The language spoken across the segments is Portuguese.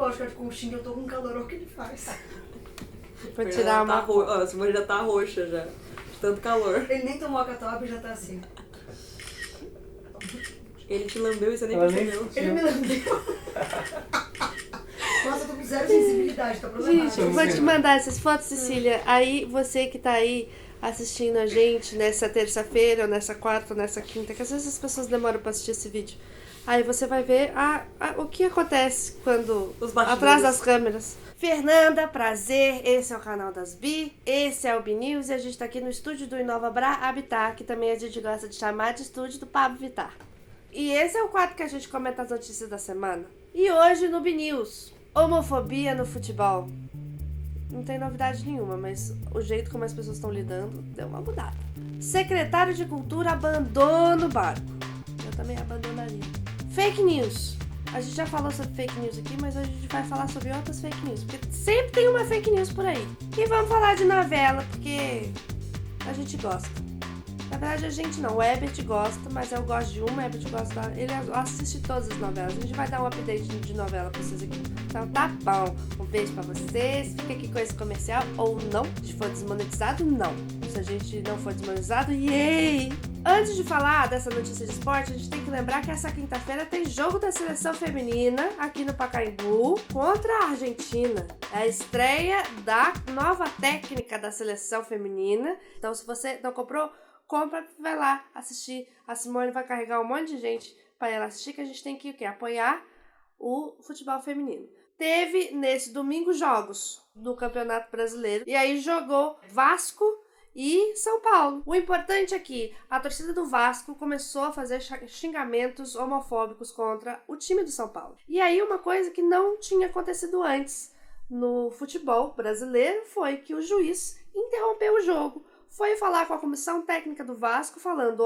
gosto de conchinha, eu tô com calor, olha o que ele faz. Vou tirar uma... A Simone já tá roxa já. De tanto calor. Ele nem tomou a catuaba e já tá assim. Ele te lambeu e você nem Ela nem percebeu. Ele me lambeu. Nossa, eu tô com zero sensibilidade, tá problemático. Gente, eu vou te mandar essas fotos, Cecília. Aí, você que tá aí assistindo a gente nessa terça-feira, ou nessa quarta, ou nessa quinta, que às vezes as pessoas demoram pra assistir esse vídeo. Aí você vai ver o que acontece quando... Os bastidores. Atrás das câmeras. Fernanda, prazer, esse é o canal das Bi, esse é o Bi News e a gente tá aqui no estúdio do Inova Bra Habitat, que também a gente gosta de chamar de estúdio do Pablo Vittar. E esse é o quadro que a gente comenta as notícias da semana. E hoje no Bi News, homofobia no futebol. Não tem novidade nenhuma, mas o jeito como as pessoas estão lidando deu uma mudada. Secretário de Cultura abandona o barco. Eu também abandonaria. Fake news. A gente já falou sobre fake news aqui, mas hoje a gente vai falar sobre outras fake news, porque sempre tem uma fake news por aí. E vamos falar de novela, porque a gente gosta. Na verdade, a gente não, o Herbert gosta, mas eu gosto de uma, o Herbert gosta da... Ele assiste todas as novelas. A gente vai dar um update de novela pra vocês aqui. Então tá bom. Um beijo pra vocês. Fica aqui com esse comercial, ou não. Se for desmonetizado, não. Se a gente não for desmonetizado, yay! Antes de falar dessa notícia de esporte, a gente tem que lembrar que essa quinta-feira tem jogo da seleção feminina aqui no Pacaembu contra a Argentina. É a estreia da nova técnica da seleção feminina. Então, se você não comprou, compra, vai lá assistir. A Simone vai carregar um monte de gente para ela assistir, que a gente tem que o quê? Apoiar o futebol feminino. Teve nesse domingo jogos do Campeonato Brasileiro e aí jogou Vasco e São Paulo. O importante é que a torcida do Vasco começou a fazer xingamentos homofóbicos contra o time do São Paulo. E aí uma coisa que não tinha acontecido antes no futebol brasileiro foi que o juiz interrompeu o jogo, foi falar com a comissão técnica do Vasco falando,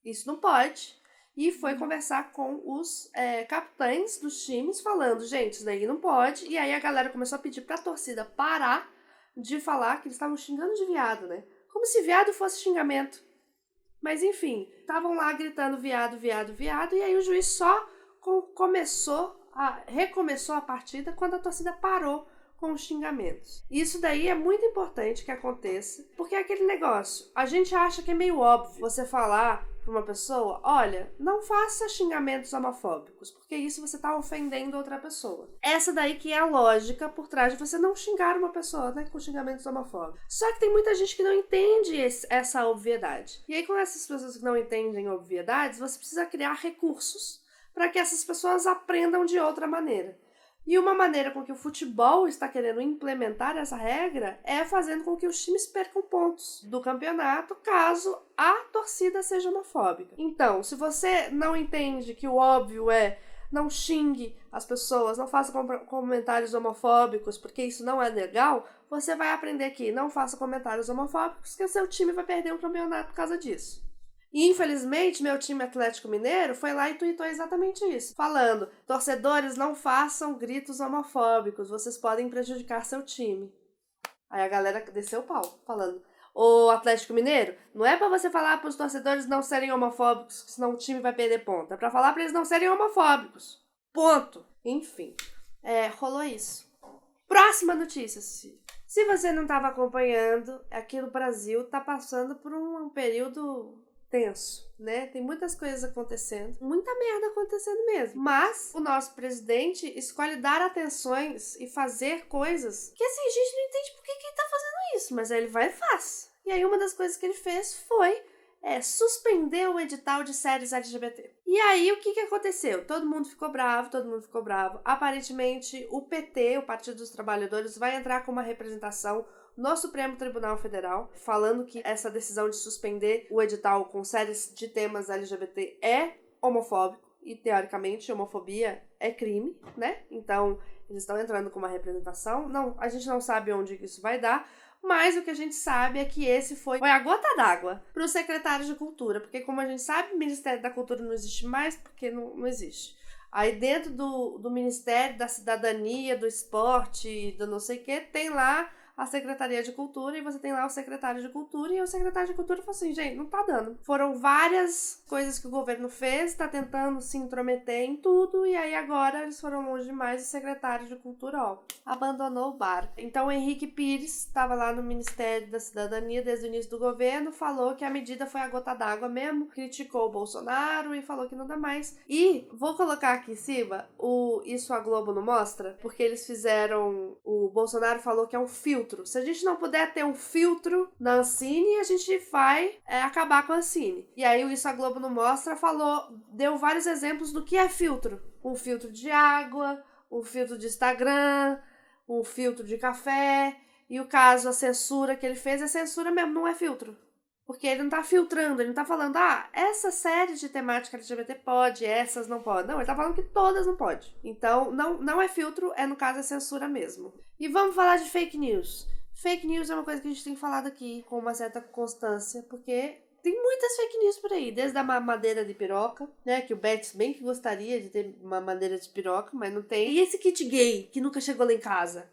isso não pode, e foi conversar com os capitães dos times falando, gente, isso daí não pode, e aí a galera começou a pedir pra torcida parar de falar que eles estavam xingando de viado, né? Como se viado fosse xingamento. Mas enfim, estavam lá gritando viado, viado, viado, e aí o juiz só recomeçou a partida quando a torcida parou com os xingamentos. Isso daí é muito importante que aconteça, porque é aquele negócio, a gente acha que é meio óbvio você falar para uma pessoa, olha, não faça xingamentos homofóbicos, porque isso você está ofendendo outra pessoa. Essa daí que é a lógica por trás de você não xingar uma pessoa, né, com xingamentos homofóbicos. Só que tem muita gente que não entende essa obviedade. E aí com essas pessoas que não entendem obviedades, você precisa criar recursos para que essas pessoas aprendam de outra maneira. E uma maneira com que o futebol está querendo implementar essa regra é fazendo com que os times percam pontos do campeonato caso a torcida seja homofóbica. Então, se você não entende que o óbvio é não xingue as pessoas, não faça comentários homofóbicos, porque isso não é legal, você vai aprender que não faça comentários homofóbicos, porque o seu time vai perder um campeonato por causa disso. E, infelizmente, meu time Atlético Mineiro foi lá e tweetou exatamente isso. Falando, torcedores, não façam gritos homofóbicos, vocês podem prejudicar seu time. Aí a galera desceu o pau, falando, ô Atlético Mineiro, não é pra você falar pros torcedores não serem homofóbicos, senão o time vai perder ponto. É pra falar pra eles não serem homofóbicos. Ponto. Enfim, rolou isso. Próxima notícia, Cecília. Se você não estava acompanhando, aqui no Brasil tá passando por um período tenso, né? Tem muitas coisas acontecendo, muita merda acontecendo mesmo. Mas o nosso presidente escolhe dar atenções e fazer coisas que assim, a gente não entende por que ele tá fazendo isso, mas aí ele vai e faz. E aí uma das coisas que ele fez foi suspender o edital de séries LGBT. E aí o que aconteceu? Todo mundo ficou bravo. Aparentemente o PT, o Partido dos Trabalhadores, vai entrar com uma representação no Supremo Tribunal Federal, falando que essa decisão de suspender o edital com séries de temas LGBT é homofóbico e, teoricamente, homofobia é crime, né? Então, eles estão entrando com uma representação. Não, a gente não sabe onde isso vai dar, mas o que a gente sabe é que esse foi a gota d'água para o secretário de Cultura, porque, como a gente sabe, o Ministério da Cultura não existe mais, porque não existe. Aí dentro do Ministério da Cidadania, do Esporte, do não sei o que, tem lá a Secretaria de Cultura e você tem lá o secretário de Cultura e o secretário de Cultura falou assim, gente, não tá dando. Foram várias coisas que o governo fez, tá tentando se intrometer em tudo e aí agora eles foram longe demais e o secretário de Cultura, ó, abandonou o barco. Então o Henrique Pires estava lá no Ministério da Cidadania desde o início do governo, falou que a medida foi a gota d'água mesmo, criticou o Bolsonaro e falou que não dá mais. E vou colocar aqui em cima Isso a Globo não mostra, porque eles fizeram, o Bolsonaro falou que é um filtro. Se a gente não puder ter um filtro na Ancine, a gente vai acabar com a Ancine. E aí o Isso a Globo não mostra deu vários exemplos do que é filtro. Um filtro de água, um filtro de Instagram, um filtro de café, e o caso, a censura que ele fez é censura mesmo, não é filtro. Porque ele não tá filtrando, ele não tá falando, essa série de temática LGBT pode, essas não podem. Não, ele tá falando que todas não pode. Então, não é filtro, no caso é censura mesmo. E vamos falar de fake news. Fake news é uma coisa que a gente tem falado aqui com uma certa constância, porque tem muitas fake news por aí, desde a mamadeira de piroca, né, que o Betis bem que gostaria de ter uma madeira de piroca, mas não tem. E esse kit gay, que nunca chegou lá em casa,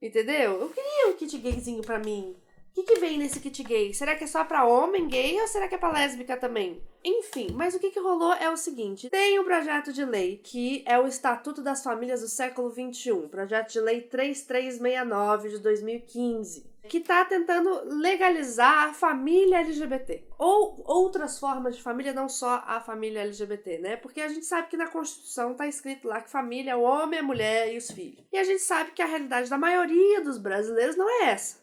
entendeu? Eu queria um kit gayzinho pra mim. O que vem nesse kit gay? Será que é só pra homem gay ou será que é pra lésbica também? Enfim, mas o que rolou é o seguinte. Tem um projeto de lei que é o Estatuto das Famílias do Século XXI. Projeto de lei 3369 de 2015. Que tá tentando legalizar a família LGBT. Ou outras formas de família, não só a família LGBT, né? Porque a gente sabe que na Constituição tá escrito lá que família é o homem, a mulher e os filhos. E a gente sabe que a realidade da maioria dos brasileiros não é essa.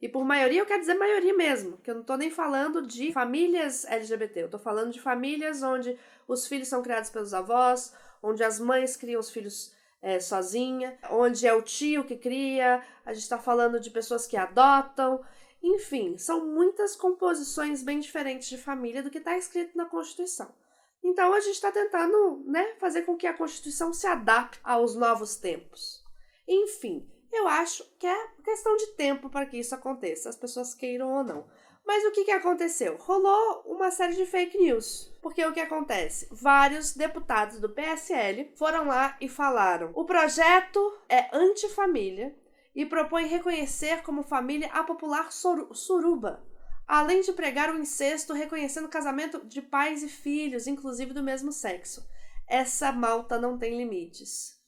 E por maioria eu quero dizer maioria mesmo, que eu não tô nem falando de famílias LGBT, eu tô falando de famílias onde os filhos são criados pelos avós, onde as mães criam os filhos sozinha, onde é o tio que cria, a gente tá falando de pessoas que adotam, enfim, são muitas composições bem diferentes de família do que tá escrito na Constituição. Então a gente tá tentando, né, fazer com que a Constituição se adapte aos novos tempos. Enfim, eu acho que é questão de tempo para que isso aconteça, as pessoas queiram ou não. Mas o que aconteceu? Rolou uma série de fake news. Porque o que acontece? Vários deputados do PSL foram lá e falaram: o projeto é antifamília e propõe reconhecer como família a popular suruba, além de pregar o incesto reconhecendo o casamento de pais e filhos, inclusive do mesmo sexo. Essa malta não tem limites.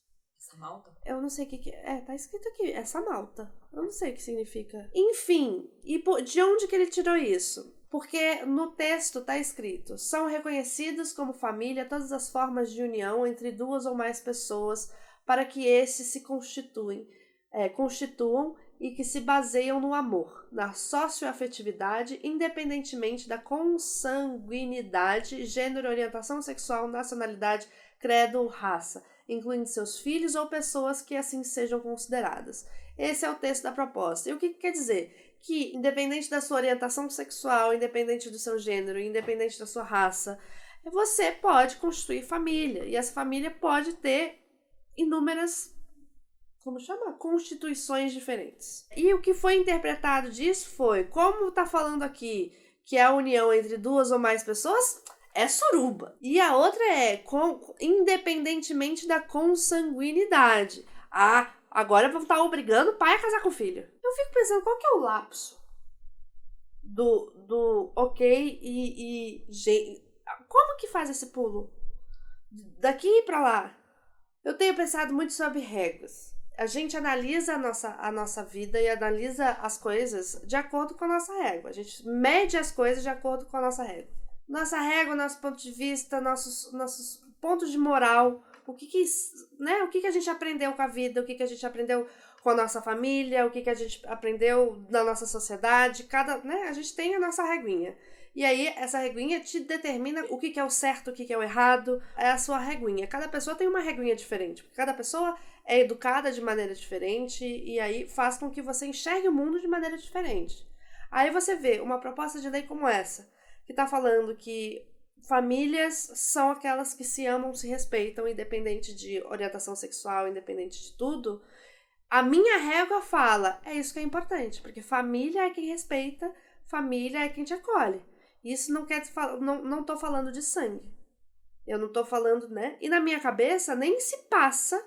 Malta? Eu não sei o que é. Tá escrito aqui, essa malta. Eu não sei o que significa. Enfim, e de onde que ele tirou isso? Porque no texto tá escrito: são reconhecidas como família todas as formas de união entre duas ou mais pessoas para que estes se constituam e que se baseiam no amor, na socioafetividade, independentemente da consanguinidade, gênero, orientação sexual, nacionalidade, credo ou raça, incluindo seus filhos ou pessoas que assim sejam consideradas. Esse é o texto da proposta. E o que quer dizer? Que, independente da sua orientação sexual, independente do seu gênero, independente da sua raça, você pode constituir família. E essa família pode ter inúmeras, constituições diferentes. E o que foi interpretado disso foi, como tá falando aqui que é a união entre duas ou mais pessoas, é suruba. E a outra é independentemente da consanguinidade. Agora vão estar obrigando o pai a casar com o filho. Eu fico pensando, qual que é o lapso do ok e como que faz esse pulo? Daqui pra lá. Eu tenho pensado muito sobre regras. A gente analisa a nossa vida e analisa as coisas de acordo com a nossa régua. A gente mede as coisas de acordo com a nossa régua. Nossa régua, nosso ponto de vista, nossos pontos de moral, o que a gente aprendeu com a vida, o que a gente aprendeu com a nossa família, o que a gente aprendeu na nossa sociedade, a gente tem a nossa reguinha. E aí, essa reguinha te determina o que é o certo, o que é o errado, é a sua reguinha. Cada pessoa tem uma reguinha diferente, porque cada pessoa é educada de maneira diferente, e aí faz com que você enxergue o mundo de maneira diferente. Aí você vê uma proposta de lei como essa, que está falando que famílias são aquelas que se amam, se respeitam, independente de orientação sexual, independente de tudo. A minha régua fala, é isso que é importante, porque família é quem respeita, família é quem te acolhe. Isso não quer não tô falando de sangue. Eu não tô falando, né? E na minha cabeça nem se passa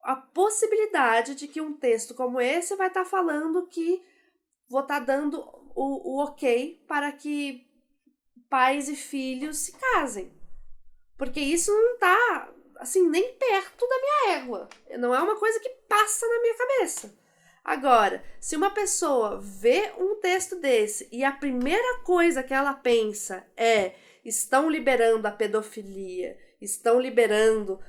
a possibilidade de que um texto como esse vai estar falando que vou estar dando o ok para que pais e filhos se casem. Porque isso não tá, assim, nem perto da minha égua. Não é uma coisa que passa na minha cabeça. Agora, se uma pessoa vê um texto desse e a primeira coisa que ela pensa é estão liberando a pedofilia, estão liberando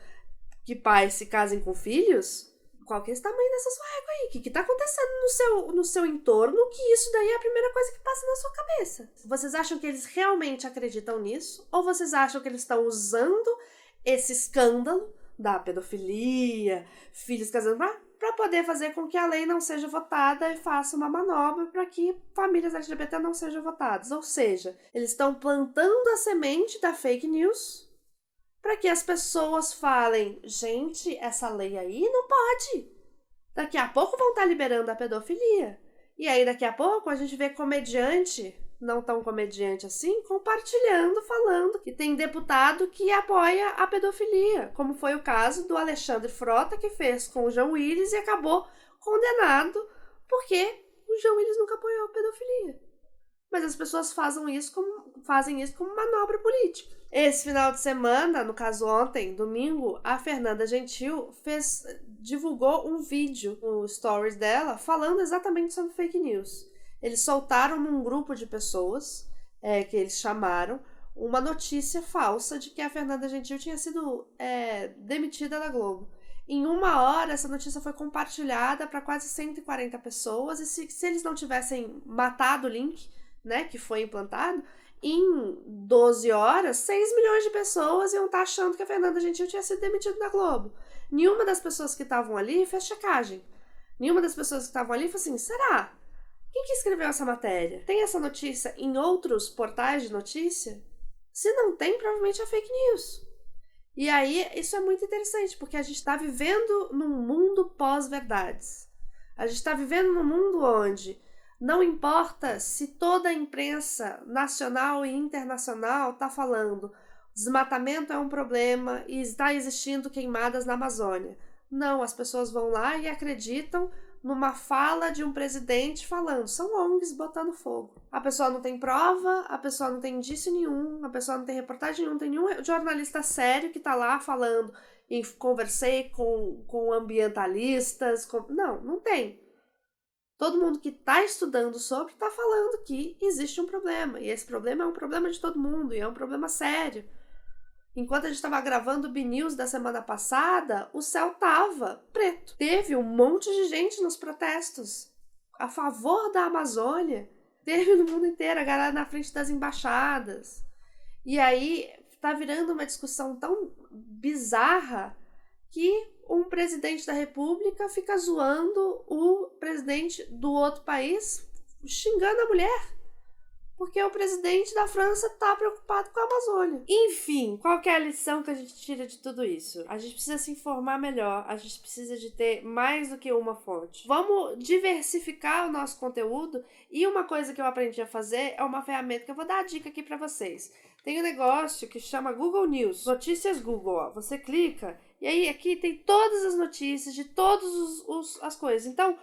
que pais se casem com filhos, qual que é esse tamanho dessa sua égua aí? O que tá acontecendo no seu entorno que isso daí é a primeira coisa que passa na sua cabeça? Vocês acham que eles realmente acreditam nisso? Ou vocês acham que eles estão usando esse escândalo da pedofilia, filhos casando, para poder fazer com que a lei não seja votada e faça uma manobra para que famílias LGBT não sejam votadas? Ou seja, eles estão plantando a semente da fake news para que as pessoas falem, gente, essa lei aí não pode. Daqui a pouco vão estar liberando a pedofilia. E aí daqui a pouco a gente vê comediante, não tão comediante assim, compartilhando, falando que tem deputado que apoia a pedofilia, como foi o caso do Alexandre Frota, que fez com o João Willis e acabou condenado porque o João Willis nunca apoiou a pedofilia. Mas as pessoas fazem isso como manobra política. Esse final de semana, no caso ontem, domingo, a Fernanda Gentil divulgou um vídeo no stories dela falando exatamente sobre fake news. Eles soltaram num grupo de pessoas, que eles chamaram, uma notícia falsa de que a Fernanda Gentil tinha sido demitida da Globo. Em 1 hora, essa notícia foi compartilhada para quase 140 pessoas e se eles não tivessem matado o link, né, que foi implantado, em 12 horas, 6 milhões de pessoas iam estar achando que a Fernanda Gentil tinha sido demitida da Globo. Nenhuma das pessoas que estavam ali fez checagem. Nenhuma das pessoas que estavam ali falou assim, será? Quem que escreveu essa matéria? Tem essa notícia em outros portais de notícia? Se não tem, provavelmente é fake news. E aí, isso é muito interessante, porque a gente está vivendo num mundo pós-verdades. A gente está vivendo num mundo onde não importa se toda a imprensa nacional e internacional está falando desmatamento é um problema e está existindo queimadas na Amazônia. Não, as pessoas vão lá e acreditam numa fala de um presidente falando, são ONGs botando fogo. A pessoa não tem prova, a pessoa não tem indício nenhum, a pessoa não tem reportagem nenhuma, não tem nenhum jornalista sério que está lá falando e conversei com ambientalistas. Não tem. Todo mundo que está estudando sobre está falando que existe um problema. E esse problema é um problema de todo mundo. E é um problema sério. Enquanto a gente estava gravando o BNews da semana passada, o céu estava preto. Teve um monte de gente nos protestos a favor da Amazônia. Teve no mundo inteiro, a galera na frente das embaixadas. E aí está virando uma discussão tão bizarra que um presidente da República fica zoando o presidente do outro país, xingando a mulher, porque o presidente da França tá preocupado com a Amazônia. Enfim, qual que é a lição que a gente tira de tudo isso? A gente precisa se informar melhor, a gente precisa de ter mais do que uma fonte. Vamos diversificar o nosso conteúdo, e uma coisa que eu aprendi a fazer é uma ferramenta que eu vou dar a dica aqui pra vocês. Tem um negócio que chama Google News, notícias Google, ó. Você clica e aí aqui tem todas as notícias de todas as coisas. Então,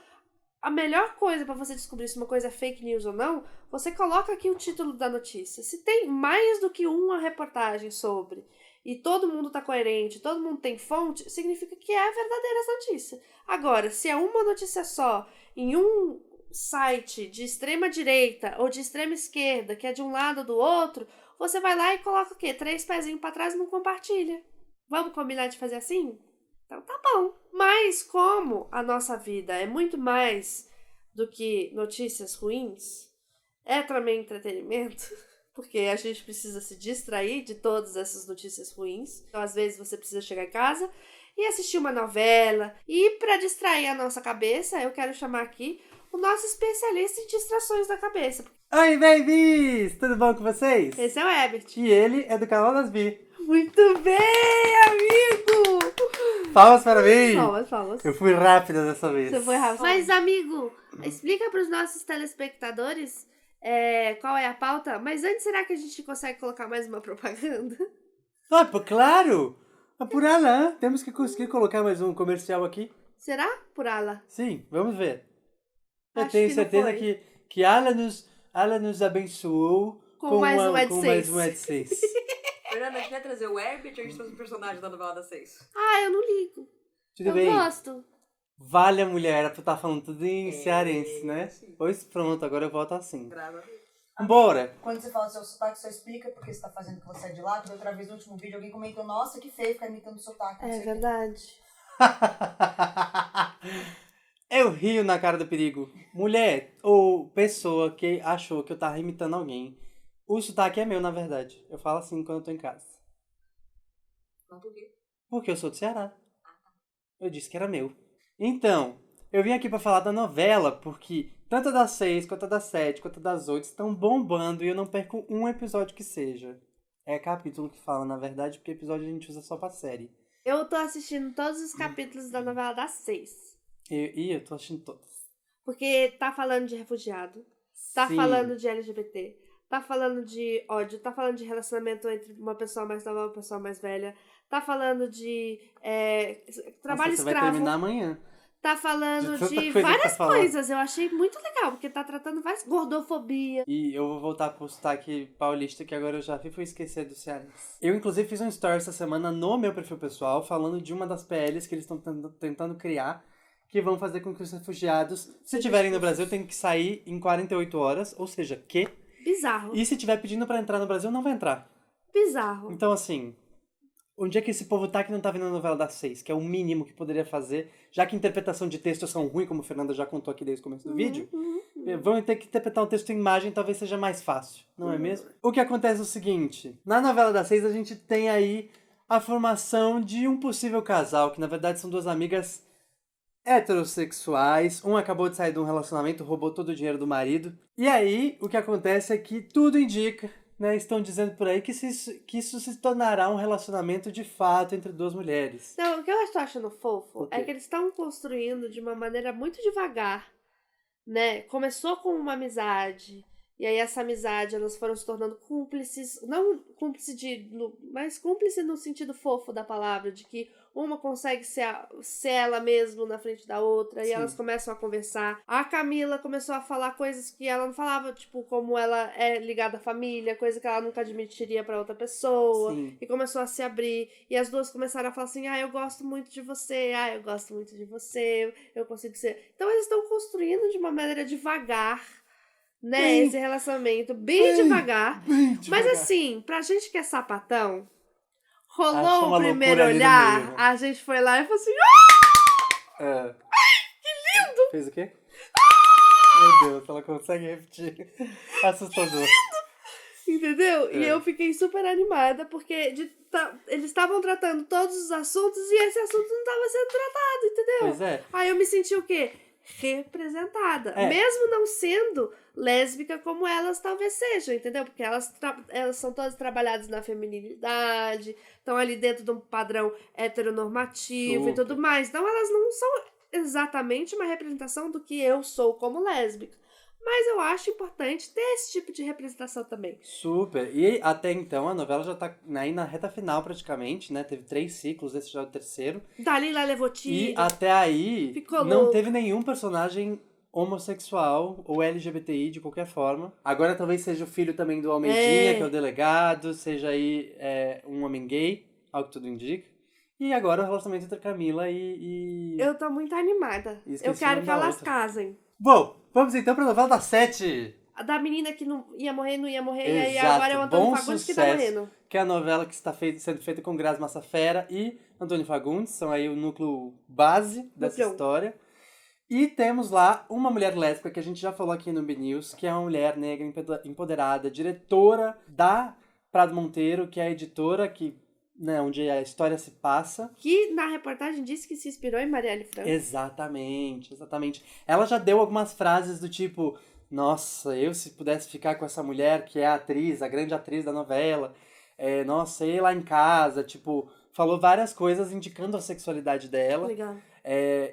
a melhor coisa para você descobrir se uma coisa é fake news ou não, você coloca aqui o título da notícia. Se tem mais do que uma reportagem sobre e todo mundo tá coerente, todo mundo tem fonte, significa que é verdadeira essa notícia. Agora, se é uma notícia só em um site de extrema direita ou de extrema esquerda, que é de um lado ou do outro, você vai lá e coloca o quê? 3 pezinhos para trás e não compartilha. Vamos combinar de fazer assim? Então tá bom. Mas como a nossa vida é muito mais do que notícias ruins, é também entretenimento, porque a gente precisa se distrair de todas essas notícias ruins. Então às vezes você precisa chegar em casa e assistir uma novela. E para distrair a nossa cabeça, eu quero chamar aqui o nosso especialista em distrações da cabeça. Oi, babies! Tudo bom com vocês? Esse é o Herbert. E ele é do canal das Bi. Muito bem, amigo! Palmas para mim! Palmas. Eu fui rápida dessa vez. Você foi rápido. Mas, amigo, explica para os nossos telespectadores qual é a pauta. Mas antes, será que a gente consegue colocar mais uma propaganda? Ah, pô, claro! Por Alan, temos que conseguir colocar mais um comercial aqui. Será? Por Ala. Sim, vamos ver. Eu Acho tenho que não certeza foi. que Alan nos abençoou Com mais um com mais AdSense. um AdSense. Fernanda, a gente vai trazer o Herbert ou a gente faz um personagem da novela das 6? Ah, eu não ligo. Tudo Eu bem? gosto. Vale a mulher, era pra estar falando tudo em cearense, né? sim. Pois pronto, agora eu volto assim. Graças a Deus. Bora! Quando você fala o seu sotaque, só explica porque você tá fazendo que você é de lá. Que da outra vez no último vídeo alguém comentou, nossa, que feio ficar imitando o sotaque. não É sei o quê. verdade. Eu rio na cara do perigo. Mulher ou pessoa que achou que eu tava imitando alguém. O sotaque é meu, na verdade. Eu falo assim quando eu tô em casa. Não, por quê? Porque eu sou do Ceará. Eu disse que era meu. Então, eu vim aqui pra falar da novela, porque tanto a das 6, quanto a das 7, quanto a das 8 estão bombando e eu não perco um episódio que seja. É capítulo que fala, na verdade, porque episódio a gente usa só pra série. Eu tô assistindo todos os capítulos da novela das 6. E eu tô assistindo todas. Porque tá falando de refugiado, tá Sim. falando de LGBT, tá falando de ódio, tá falando de relacionamento entre uma pessoa mais nova e uma pessoa mais velha, tá falando de trabalho Nossa, você vai escravo, terminar amanhã. tá falando De tanta de coisa que várias tá falando. coisas. Eu achei muito legal, porque tá tratando várias gordofobia. E eu vou voltar pro sotaque paulista, que agora eu já fui esquecer do cearense. Eu, inclusive, fiz um story essa semana no meu perfil pessoal, falando de uma das PLs que eles estão tentando criar, que vão fazer com que os refugiados, se estiverem no Brasil, tenham que sair em 48 horas, ou seja, que... Bizarro. E se estiver pedindo pra entrar no Brasil, não vai entrar. Bizarro. Então, assim, onde é que esse povo tá que não tá vendo a novela das 6? Que é o mínimo que poderia fazer, já que interpretação de texto são ruins, como a Fernanda já contou aqui desde o começo do vídeo. Vão ter que interpretar um texto em imagem, talvez seja mais fácil, não é mesmo? O que acontece é o seguinte, na novela das 6 a gente tem aí a formação de um possível casal, que na verdade são duas amigas heterossexuais, um acabou de sair de um relacionamento, roubou todo o dinheiro do marido, e aí o que acontece é que tudo indica, né, estão dizendo por aí que isso se tornará um relacionamento de fato entre duas mulheres. Não, o que eu estou achando fofo O quê? é que eles estão construindo de uma maneira muito devagar, né? Começou com uma amizade, e aí essa amizade elas foram se tornando cúmplices, não cúmplice mas cúmplice no sentido fofo da palavra, de que uma consegue ser ela mesma na frente da outra, Sim. e elas começam a conversar. A Camila começou a falar coisas que ela não falava, tipo, como ela é ligada à família, coisa que ela nunca admitiria pra outra pessoa. Sim. E começou a se abrir. E as duas começaram a falar assim, eu gosto muito de você, eu gosto muito de você, eu consigo ser... Então eles estão construindo de uma maneira devagar, né, Bem- esse relacionamento, bem devagar. Bem Mas devagar. assim, pra gente que é sapatão, Achou rolou uma o primeiro loucura ali no olhar, meio, né? a gente foi lá e falou assim, É. Que lindo! Fez o quê? Meu Deus, ela consegue repetir. Assustador. entendeu? E É. eu fiquei super animada, porque eles estavam tratando todos os assuntos e esse assunto não estava sendo tratado, entendeu? Pois é. Aí eu me senti o quê? Representada. É. Mesmo não sendo lésbica como elas talvez sejam, entendeu? Porque elas são todas trabalhadas na feminilidade, estão ali dentro de um padrão heteronormativo e Super. tudo mais. Então elas não são exatamente uma representação do que eu sou como lésbica. Mas eu acho importante ter esse tipo de representação também. Super. E até então a novela já tá aí na reta final praticamente, né? Teve 3 ciclos, esse já é o terceiro. Dalila levou tiro. E até aí Ficou não louco. teve nenhum personagem homossexual ou LGBTI de qualquer forma. Agora talvez seja o filho também do Almeidinha, É. que é o delegado, seja aí um homem gay, ao que tudo indica. E agora o relacionamento entre Camila e... Eu tô muito animada. Esqueci Eu o quero nome que da elas outra. casem. Bom, vamos então pra novela das 7. A da menina que não ia morrer, e aí Exato, agora é o Antônio bom Fagundes que tá sucesso. morrendo. Que é a novela que está sendo feita com Grazi Massafera e Antônio Fagundes, são aí o núcleo base dessa Núcleo. história. E temos lá uma mulher lésbica, que a gente já falou aqui no B-News, que é uma mulher negra empoderada, diretora da Prado Monteiro, que é a editora onde a história se passa. Que na reportagem disse que se inspirou em Marielle Franco. Exatamente. Ela já deu algumas frases do tipo, nossa, eu se pudesse ficar com essa mulher que é a atriz, a grande atriz da novela, nossa, eu ia lá em casa, tipo, falou várias coisas indicando a sexualidade dela. Legal.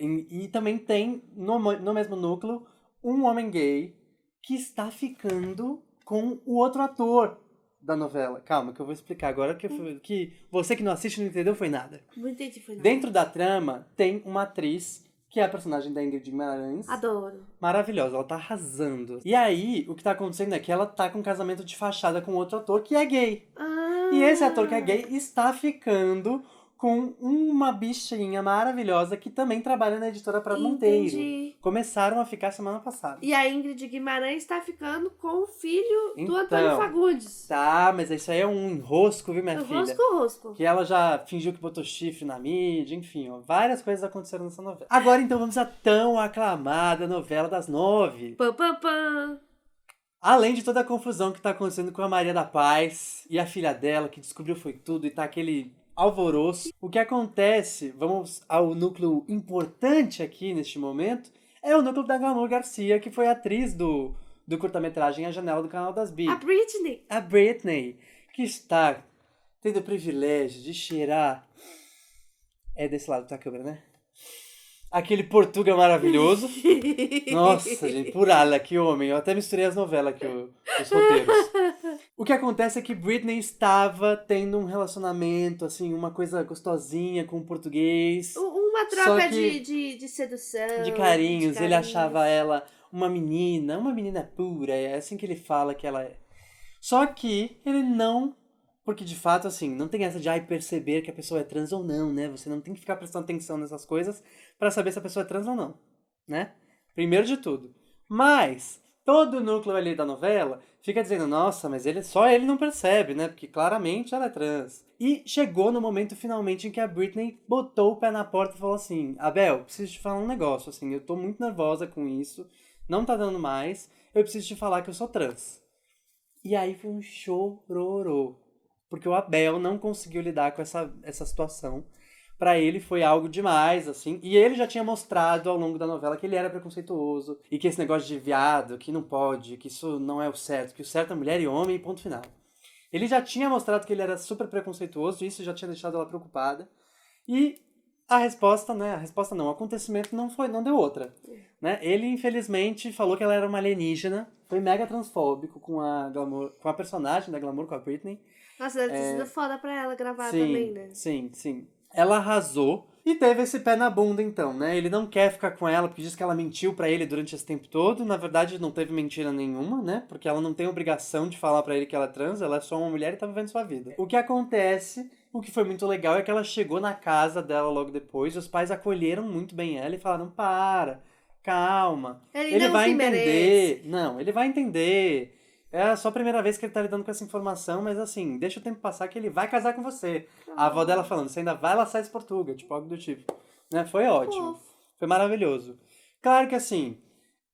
E também tem, no mesmo núcleo, um homem gay que está ficando com o outro ator da novela. Calma, que eu vou explicar agora, que você que não assiste não entendeu foi nada. Não entendi, foi nada. Dentro da trama, tem uma atriz, que é a personagem da Ingrid Guimarães. Adoro. Maravilhosa, ela tá arrasando. E aí, o que tá acontecendo é que ela tá com um casamento de fachada com outro ator que é gay. E esse ator que é gay está ficando com uma bichinha maravilhosa que também trabalha na editora Prado Monteiro. Entendi. Começaram a ficar semana passada. E a Ingrid Guimarães tá ficando com o filho do Então, Antônio Fagundes. Tá, mas isso aí é um enrosco, viu, minha filha? Rosco. Que ela já fingiu que botou chifre na mídia, enfim, ó, várias coisas aconteceram nessa novela. Agora então vamos à tão aclamada novela das 9. Pam, pam, pam. Além de toda a confusão que tá acontecendo com a Maria da Paz e a filha dela, que descobriu foi tudo e tá aquele alvoroço. O que acontece, vamos ao núcleo importante aqui neste momento, é o núcleo da Glamour Garcia, que foi atriz do curta-metragem A Janela do Canal das Bi. A Britney. A Britney, que está tendo o privilégio de cheirar... É desse lado da câmera, né? Aquele Portuga maravilhoso. Nossa, gente, por ala, que homem. Eu até misturei as novelas aqui, os roteiros. O que acontece é que Britney estava tendo um relacionamento, assim, uma coisa gostosinha com o português. Uma troca Só que de sedução. de carinhos. Ele achava ela uma menina pura. É assim que ele fala que ela é. Só que ele não... Porque, de fato, assim, não tem essa de perceber que a pessoa é trans ou não, né? Você não tem que ficar prestando atenção nessas coisas pra saber se a pessoa é trans ou não, né? Primeiro de tudo. Mas, todo o núcleo ali da novela fica dizendo, nossa, mas só ele não percebe, né? Porque claramente ela é trans. E chegou no momento, finalmente, em que a Britney botou o pé na porta e falou assim, Abel, preciso te falar um negócio, assim, eu tô muito nervosa com isso, não tá dando mais, eu preciso te falar que eu sou trans. E aí foi um chororô. Porque o Abel não conseguiu lidar com essa situação. Pra ele foi algo demais, assim. E ele já tinha mostrado ao longo da novela que ele era preconceituoso. E que esse negócio de viado, que não pode, que isso não é o certo. Que o certo é mulher e homem, ponto final. Ele já tinha mostrado que ele era super preconceituoso. E isso já tinha deixado ela preocupada. E a resposta, né? A resposta não, o acontecimento não deu outra. Né? Ele, infelizmente, falou que ela era uma alienígena. Foi mega transfóbico com a Glamour, com a personagem da Glamour, com a Britney. Nossa, deve ter sido foda pra ela gravar também, né? Sim. Ela arrasou e teve esse pé na bunda, então, né? Ele não quer ficar com ela porque diz que ela mentiu pra ele durante esse tempo todo. Na verdade, não teve mentira nenhuma, né? Porque ela não tem obrigação de falar pra ele que ela é trans, ela é só uma mulher e tá vivendo sua vida. O que acontece, o que foi muito legal, é que ela chegou na casa dela logo depois, e os pais acolheram muito bem ela e falaram, calma, ele vai entender. Não, ele vai entender. É só a primeira vez que ele tá lidando com essa informação, mas assim, deixa o tempo passar que ele vai casar com você. A avó dela falando, você ainda vai laçar esse Portuga, tipo, algo do tipo. Né? Foi ótimo. Foi maravilhoso. Claro que assim,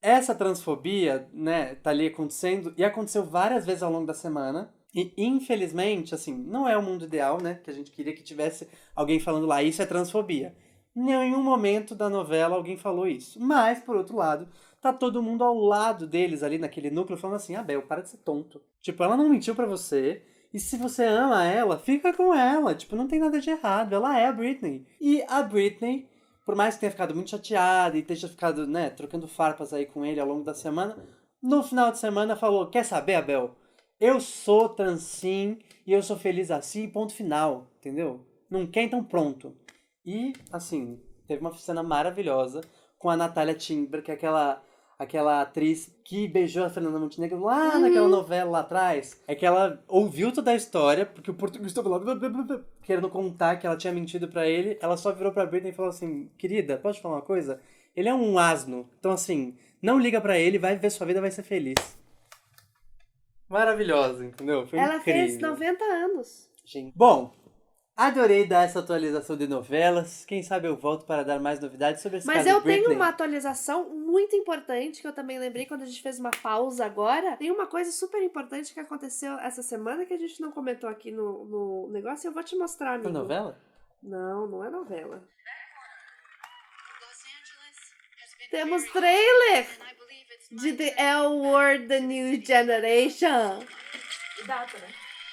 essa transfobia, né, tá ali acontecendo, e aconteceu várias vezes ao longo da semana. E infelizmente, assim, não é o mundo ideal, né, que a gente queria que tivesse alguém falando lá, isso é transfobia. Em nenhum momento da novela alguém falou isso. Mas, por outro lado, tá todo mundo ao lado deles ali naquele núcleo falando assim, Abel, para de ser tonto. Tipo, ela não mentiu pra você, e se você ama ela, fica com ela. Tipo, não tem nada de errado, ela é a Britney. E a Britney, por mais que tenha ficado muito chateada e tenha ficado, né, trocando farpas aí com ele ao longo da semana, no final de semana falou, quer saber, Abel? Eu sou trans sim, e eu sou feliz assim, ponto final, entendeu? Não quer, então pronto. E, assim, teve uma cena maravilhosa com a Natália Timber, que é aquela atriz que beijou a Fernanda Montenegro lá naquela novela lá atrás. É que ela ouviu toda a história, porque o português estava lá querendo contar que ela tinha mentido pra ele. Ela só virou pra Britney e falou assim, querida, pode falar uma coisa? Ele é um asno. Então, assim, não liga pra ele, vai viver sua vida, vai ser feliz. Maravilhosa, entendeu? Foi ela incrível. fez 90 anos. Gente. Bom, adorei dar essa atualização de novelas. Quem sabe eu volto para dar mais novidades sobre esse Mas caso eu de Britney. tenho uma atualização muito importante que eu também lembrei quando a gente fez uma pausa agora. Tem uma coisa super importante que aconteceu essa semana que a gente não comentou aqui no negócio e eu vou te mostrar, amigo. É novela? Não, não é novela. Temos trailer de The L Word, The New Generation. E data, né?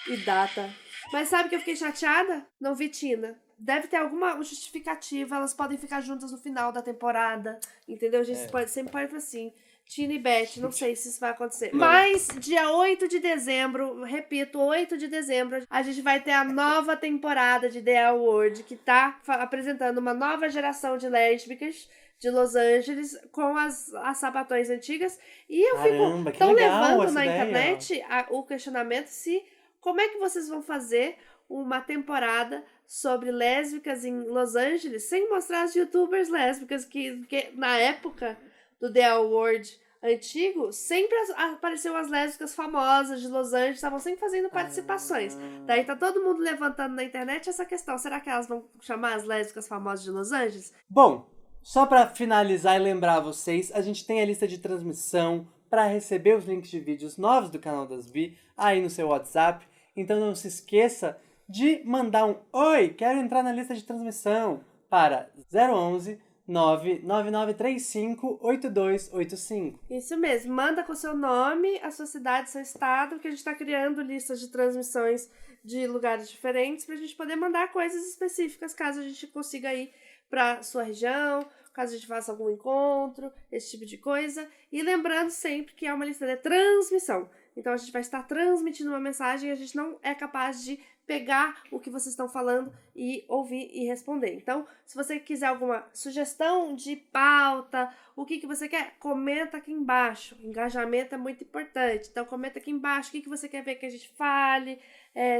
E data. Mas sabe que eu fiquei chateada? Não vi Tina. deve ter alguma justificativa, elas podem ficar juntas no final da temporada, entendeu? A gente sempre pode assim, Tina e Beth, não sei se isso vai acontecer. Mas, dia 8 de dezembro, repito, 8 de dezembro, a gente vai ter a nova temporada de The L Word, que tá apresentando uma nova geração de lésbicas de Los Angeles com as sapatões antigas. E eu Caramba, que fico tão legal levando essa na ideia. internet o questionamento se como é que vocês vão fazer uma temporada sobre lésbicas em Los Angeles sem mostrar as youtubers lésbicas que na época do The L Word antigo, sempre apareciam as lésbicas famosas de Los Angeles, estavam sempre fazendo participações. Daí tá todo mundo levantando na internet essa questão, será que elas vão chamar as lésbicas famosas de Los Angeles? Bom, só pra finalizar e lembrar vocês, a gente tem a lista de transmissão para receber os links de vídeos novos do canal das Bi aí no seu WhatsApp. Então não se esqueça de mandar um "Oi, quero entrar na lista de transmissão" para 011 99935 8285. Isso mesmo, manda com o seu nome, a sua cidade, seu estado, que a gente está criando listas de transmissões de lugares diferentes pra gente poder mandar coisas específicas, caso a gente consiga ir pra sua região, caso a gente faça algum encontro, esse tipo de coisa. E lembrando sempre que é uma lista de transmissão. Então a gente vai estar transmitindo uma mensagem e a gente não é capaz de pegar o que vocês estão falando e ouvir e responder. Então, se você quiser alguma sugestão de pauta, o que você quer, comenta aqui embaixo. Engajamento é muito importante. Então, comenta aqui embaixo o que você quer ver que a gente fale,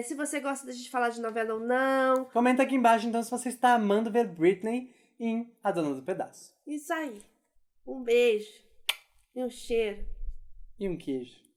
se você gosta da gente falar de novela ou não. Comenta aqui embaixo, então, se você está amando ver Britney em A Dona do Pedaço. Isso aí. Um beijo e um cheiro. E um queijo.